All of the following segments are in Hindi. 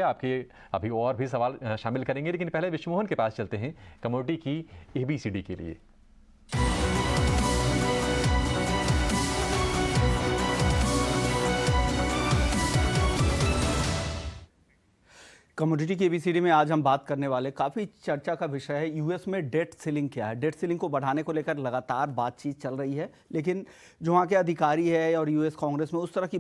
आपके अभी और भी सवाल शामिल करेंगे, लेकिन पहले विश्वमोहन के पास चलते हैं कमोडिटी की ABCD के लिए। कमोडिटी की एबीसीडी में आज हम बात करने वाले काफ़ी चर्चा का विषय है यूएस में डेट सीलिंग क्या है। डेट सीलिंग को बढ़ाने को लेकर लगातार बातचीत चल रही है, लेकिन जो वहाँ के अधिकारी है और यूएस कांग्रेस में उस तरह की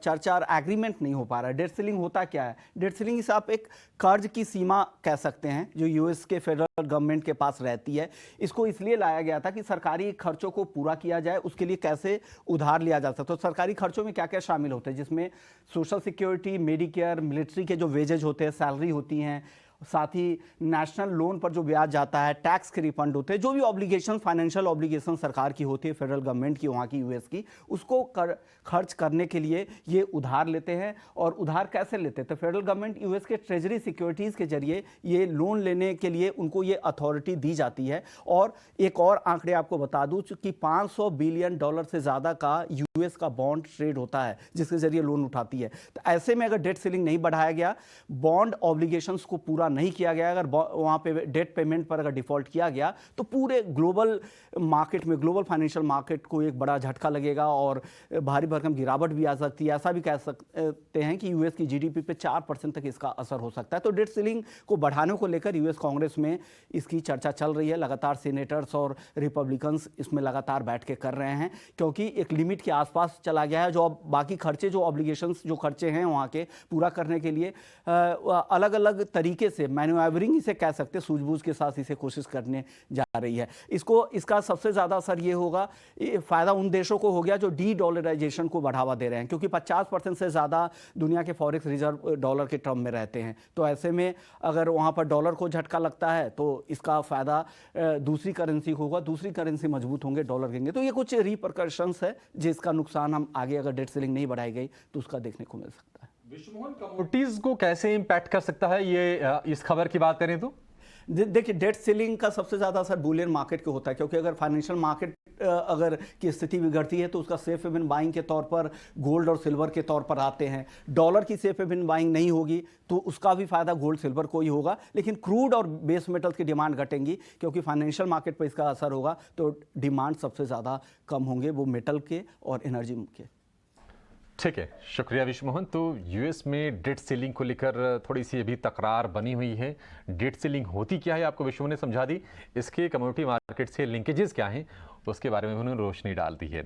चर्चा और एग्रीमेंट नहीं हो पा रहा है। डेट सीलिंग होता क्या है? डेट सीलिंग इसे आप एक कर्ज की सीमा कह सकते हैं जो यूएस के फेडरल गवर्नमेंट के पास रहती है। इसको इसलिए लाया गया था कि सरकारी खर्चों को पूरा किया जाए, उसके लिए कैसे उधार लिया जा सकता है। तो सरकारी खर्चों में क्या क्या शामिल होते हैं, जिसमें सोशल सिक्योरिटी, मेडिकेयर, मिलिट्री के जो वेजेज होते हैं, सैलरी होती हैं, साथ ही नेशनल लोन पर जो ब्याज जाता है, टैक्स के रिफंड होते हैं, जो भी ऑब्लिगेशन, फाइनेंशियल ऑब्लिगेशन सरकार की होती है, फेडरल गवर्नमेंट की, वहाँ की यूएस की, उसको खर्च करने के लिए ये उधार लेते हैं। और उधार कैसे लेते हैं? तो फेडरल गवर्नमेंट यूएस के ट्रेजरी सिक्योरिटीज़ के जरिए ये लोन लेने के लिए उनको ये अथॉरिटी दी जाती है। और एक और आंकड़े आपको बता दूं कि $500 बिलियन से ज़्यादा का यूएस का बॉन्ड ट्रेड होता है जिसके जरिए लोन उठाती है। तो ऐसे में अगर डेट सीलिंग नहीं बढ़ाया गया, बॉन्ड ऑब्लिगेशंस को पूरा नहीं किया गया, अगर वहाँ पे डेट पेमेंट पर अगर डिफॉल्ट किया गया, तो पूरे ग्लोबल मार्केट में, ग्लोबल फाइनेंशियल मार्केट को एक बड़ा झटका लगेगा और भारी भरकम गिरावट भी आ सकती है। ऐसा भी कह सकते हैं कि यूएस की जीडीपी पे 4% तक इसका असर हो सकता है। तो डेट सीलिंग को बढ़ाने को लेकर यूएस कांग्रेस में इसकी चर्चा चल रही है। लगातार सीनेटर्स और रिपब्लिकन्स इसमें लगातार बैठ के कर रहे हैं, क्योंकि एक लिमिट के आसपास चला गया है। जो अब बाकी खर्चे, जो ऑब्लिगेशंस, जो खर्चे हैं वहाँ के पूरा करने के लिए अलग अलग तरीके से मैन्यूवरिंग इसे कह सकते, सूझबूझ के साथ इसे कोशिश करने जा रही है। इसका सबसे ज़्यादा असर ये होगा, फ़ायदा उन देशों को हो गया जो डी डॉलराइजेशन को बढ़ावा दे रहे हैं, क्योंकि 50% से ज़्यादा दुनिया के फॉरेक्स रिजर्व डॉलर के टर्म में रहते हैं। तो ऐसे में अगर वहाँ पर डॉलर को झटका लगता है तो इसका फ़ायदा दूसरी करेंसी होगा, दूसरी करेंसी मजबूत होंगे, डॉलर गिरेंगे। तो ये कुछ रिपरकशंस है जिसका नुकसान हम आगे, अगर डेट सीलिंग नहीं बढ़ाई गई तो उसका देखने को मिल सकता है। विश्वमोहन, कमोडिटीज को कैसे इंपैक्ट कर सकता है ये, इस खबर की बात करें तो? देखिए, डेट सीलिंग का सबसे ज़्यादा असर बुलियन मार्केट को होता है, क्योंकि अगर फाइनेंशियल मार्केट अगर की स्थिति बिगड़ती है तो उसका सेफ हेवन बाइंग के तौर पर गोल्ड और सिल्वर के तौर पर आते हैं। डॉलर की सेफ हेवन बाइंग नहीं होगी तो उसका भी फायदा गोल्ड सिल्वर को ही होगा, लेकिन क्रूड और बेस मेटल्स की डिमांड घटेंगी, क्योंकि फाइनेंशियल मार्केट पर इसका असर होगा। तो डिमांड सबसे ज़्यादा कम होंगे, वो मेटल के और एनर्जी के। ठीक है, शुक्रिया विश्वमोहन। तो यूएस में डेट सीलिंग को लेकर थोड़ी सी अभी तकरार बनी हुई है। डेट सीलिंग होती क्या है आपको विश्वमोहन ने समझा दी, इसके कमोडिटी मार्केट से लिंकेजेस क्या हैं उसके बारे में उन्होंने रोशनी डाल दी है।